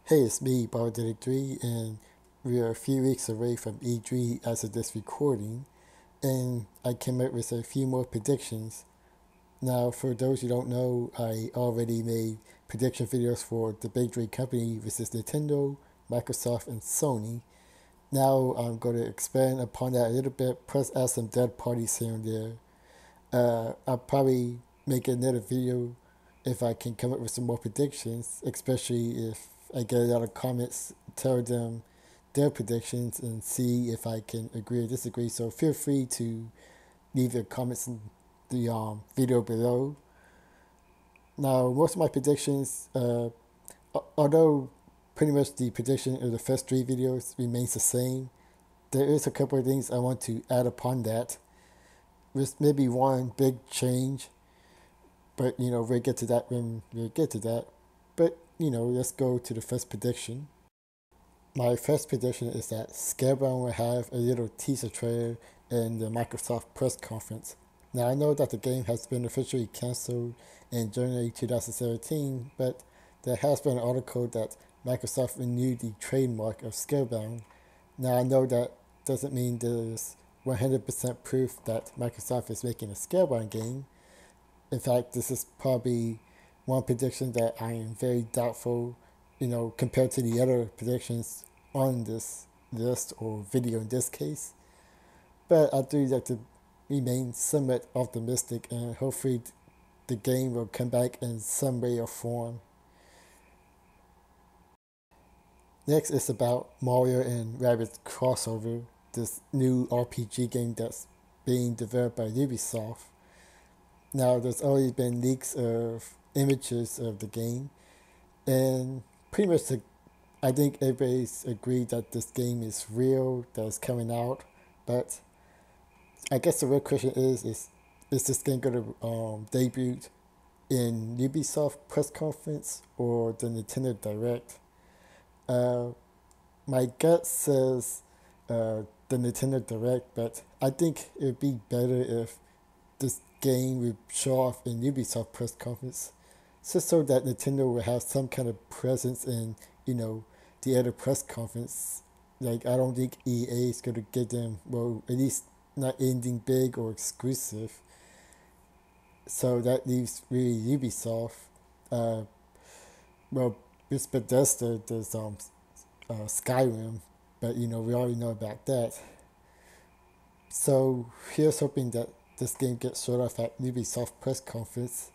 Hey, it's me, Bobbert 3, and we are a few weeks away from E3 as of this recording, and I came up with a few more predictions. Now, for those who don't know, I already made prediction videos for the big three company, which is Nintendo, Microsoft, and Sony. Now I'm going to expand upon that a little bit, plus add some dead parties here and there. I'll probably make another video if I can come up with some more predictions, especially if I get a lot of comments, tell them their predictions and see if I can agree or disagree. So feel free to leave your comments in the video below. Now, most of my predictions, although pretty much the prediction of the first three videos remains the same, there is a couple of things I want to add upon that. With maybe one big change, but we'll get to that when we get to that. But let's go to the first prediction. My first prediction is that Scalebound will have a little teaser trailer in the Microsoft press conference. Now, I know that the game has been officially cancelled in January 2017, but there has been an article that Microsoft renewed the trademark of Scalebound. Now, I know that doesn't mean there's 100% proof that Microsoft is making a Scalebound game. In fact, this is probably one prediction that I am very doubtful, compared to the other predictions on this list or video in this case. But I do like to remain somewhat optimistic, and hopefully the game will come back in some way or form. Next is about Mario and Rabbids crossover, this new RPG game that's being developed by Ubisoft. Now, there's already been leaks of images of the game, and pretty much I think everybody's agreed that this game is real, that it's coming out, but I guess the real question is this game going to debut in Ubisoft press conference or the Nintendo Direct? Uh, my gut says the Nintendo Direct, but I think it would be better if this game would show off in Ubisoft press conference, just so that Nintendo will have some kind of presence in, the other press conference. Like, I don't think EA is going to give them, well, at least not anything big or exclusive. So that leaves really Ubisoft. Uh, well, with Bethesda, there's Skyrim, but we already know about that. So here's hoping that this game gets showed off at Ubisoft press conference,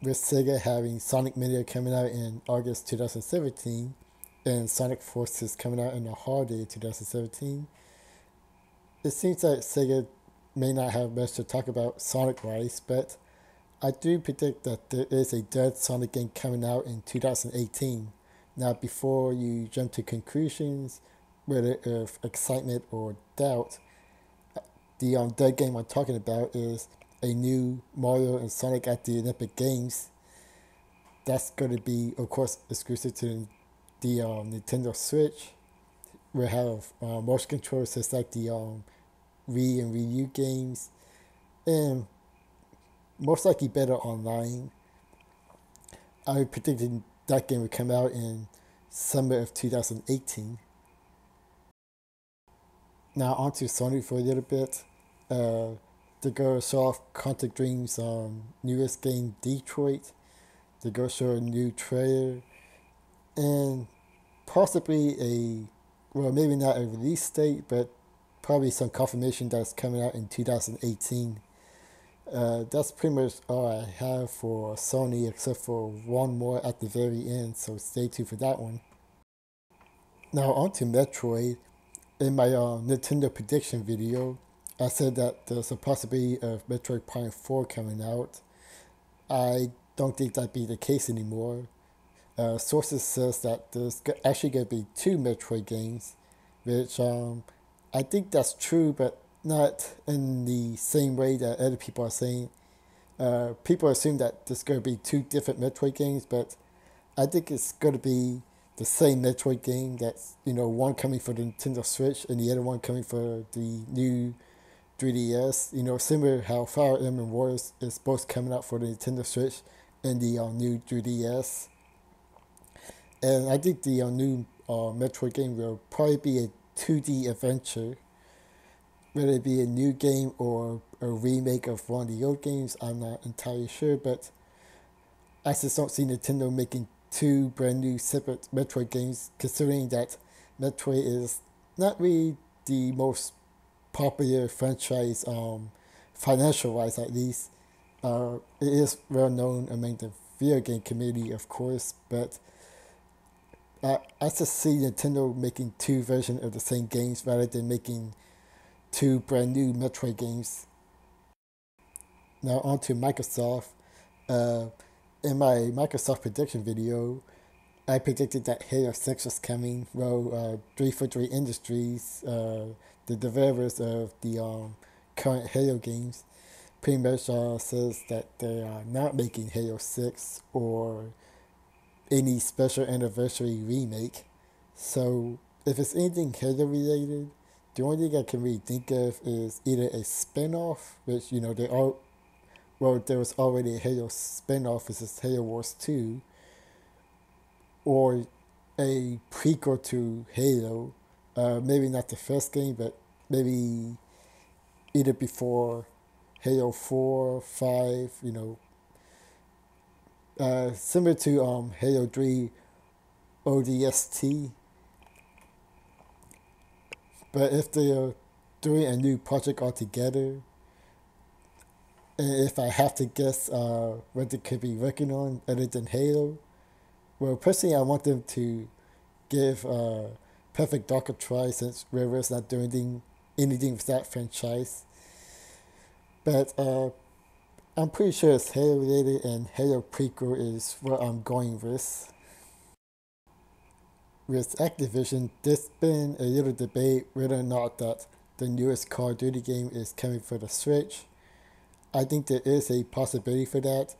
with Sega having Sonic Mania coming out in August 2017 and Sonic Forces coming out in the holiday 2017. It seems like Sega may not have much to talk about Sonic-wise, but I do predict that there is a dead Sonic game coming out in 2018. Now, before you jump to conclusions, whether of excitement or doubt, the dead game I'm talking about is a new Mario and Sonic at the Olympic Games. That's going to be, of course, exclusive to the Nintendo Switch. We'll have motion controls just like the Wii and Wii U games, and most likely better online. I predicted that game would come out in summer of 2018. Now onto Sony for a little bit. They're going to show off Quantic Dream's newest game, Detroit. They're going to show a new trailer and possibly well, maybe not a release date, but probably some confirmation that's coming out in 2018. That's pretty much all I have for Sony, except for one more at the very end, so stay tuned for that one. Now on to Metroid. In my Nintendo prediction video, I said that there's a possibility of Metroid Prime 4 coming out. I don't think that'd be the case anymore. Sources says that there's actually going to be two Metroid games, which I think that's true, but not in the same way that other people are saying. People assume that there's going to be two different Metroid games, but I think it's going to be the same Metroid game. That's one coming for the Nintendo Switch and the other one coming for the new 3DS. Similar how Fire Emblem Warriors is both coming out for the Nintendo Switch and the new 3DS. And I think the new Metroid game will probably be a 2D adventure. Whether it be a new game or a remake of one of the old games, I'm not entirely sure, but I just don't see Nintendo making two brand new separate Metroid games, considering that Metroid is not really the most popular franchise, financial wise at least. It is well known among the video game community, of course, but I just see Nintendo making two versions of the same games rather than making two brand new Metroid games. Now on to Microsoft. Uh, in my Microsoft prediction video, I predicted that Halo 6 was coming. Well, 343 Industries, the developers of the current Halo games, pretty much says that they are not making Halo 6 or any special anniversary remake. So, if it's anything Halo related, the only thing I can really think of is either a spin off, which, they all, well, there was already a Halo spin off, which is Halo Wars 2, or a prequel to Halo. Maybe not the first game, but maybe either before Halo 4, 5, similar to Halo 3 ODST. But if they are doing a new project altogether, and if I have to guess what they could be working on other than Halo, well, personally, I want them to give Perfect Dark a try since River's not doing anything with that franchise. But I'm pretty sure it's Halo related, and Halo prequel is what I'm going with. With Activision, there's been a little debate whether or not that the newest Call of Duty game is coming for the Switch. I think there is a possibility for that.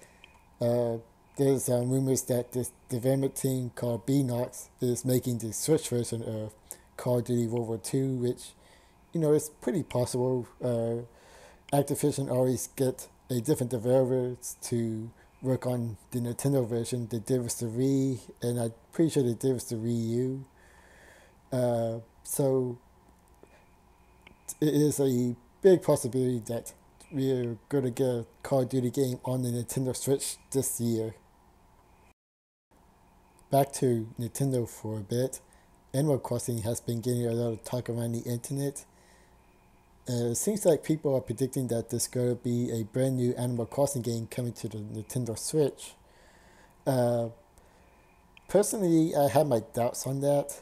There's rumors that this development team called Beanox is making the Switch version of Call of Duty World War II, which, is pretty possible. Activision always get a different developer to work on the Nintendo version. They did with the Wii, and I'm pretty sure they did with the Wii U. So it is a big possibility that we're going to get a Call of Duty game on the Nintendo Switch this year. Back to Nintendo for a bit. Animal Crossing has been getting a lot of talk around the internet. It seems like people are predicting that there's going to be a brand new Animal Crossing game coming to the Nintendo Switch. Personally, I have my doubts on that,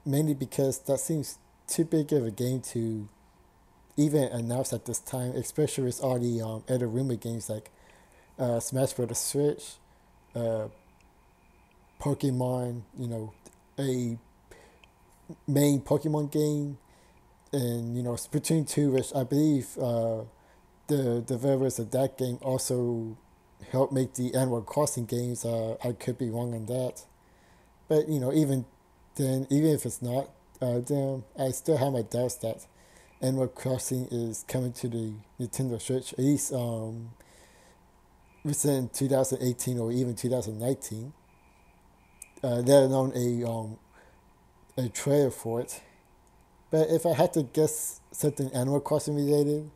mainly because that seems too big of a game to even announce at this time, especially with all the other rumor games like Smash Bros. Switch, Pokemon, a main Pokemon game, and Splatoon 2, which I believe the developers of that game also helped make the Animal Crossing games. I could be wrong on that, but even then, even if it's not them, I still have my doubts that Animal Crossing is coming to the Nintendo Switch at least within 2018 or even 2019. Let alone a trailer for it. But if I had to guess something Animal Crossing related,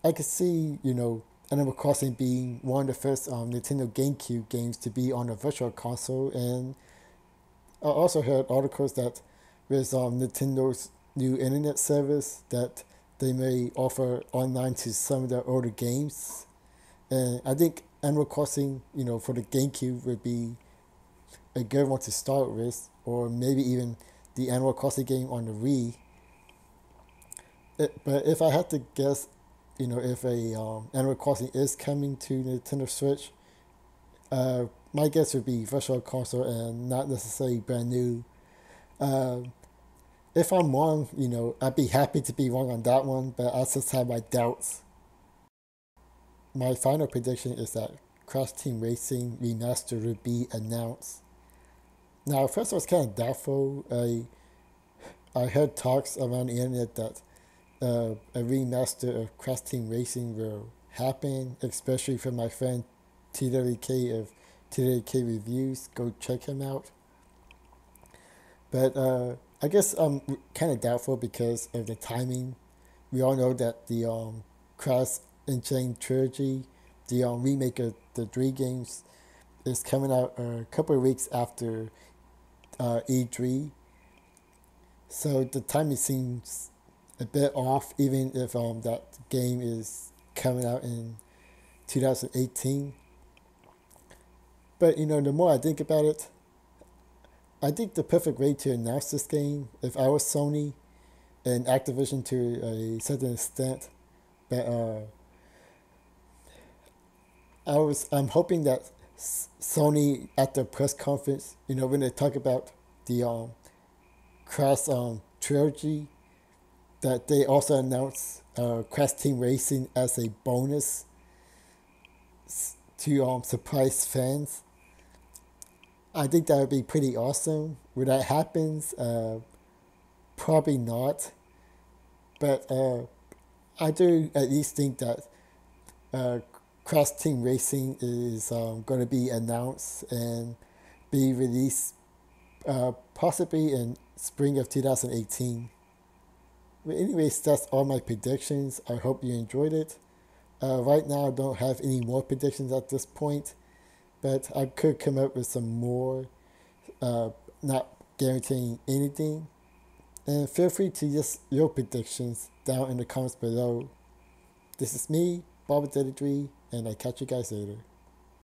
I could see, Animal Crossing being one of the first Nintendo GameCube games to be on a virtual console. And I also heard articles that with Nintendo's new internet service that they may offer online to some of their older games. And I think Animal Crossing, for the GameCube would be a good one to start with, or maybe even the Animal Crossing game on the Wii. But if I had to guess, if a Animal Crossing is coming to Nintendo Switch, my guess would be virtual console and not necessarily brand new. If I'm wrong, I'd be happy to be wrong on that one, but I just have my doubts. My final prediction is that Crash Team Racing Remastered will be announced. Now, at first I was kind of doubtful. I heard talks around the internet that a remaster of Crash Team Racing will happen, especially from my friend TWK of TWK Reviews. Go check him out. But I guess I'm kind of doubtful because of the timing. We all know that the Cross and Chain trilogy, the remake of the three games, is coming out a couple of weeks after E3. So the timing seems a bit off, even if that game is coming out in 2018. But the more I think about it, I think the perfect way to announce this game, if I was Sony and Activision to a certain extent, but I'm hoping that Sony at the press conference, when they talk about the Crash trilogy, that they also announce Crash Team Racing as a bonus to surprise fans. I think that would be pretty awesome. When that happens, probably not. But I do at least think that uh, Crash Team Racing is going to be announced and be released possibly in spring of 2018. But anyways, that's all my predictions. I hope you enjoyed it. Right now, I don't have any more predictions at this point, but I could come up with some more, not guaranteeing anything. And feel free to just your predictions down in the comments below. This is me, Bobbert 33, and I catch you guys later.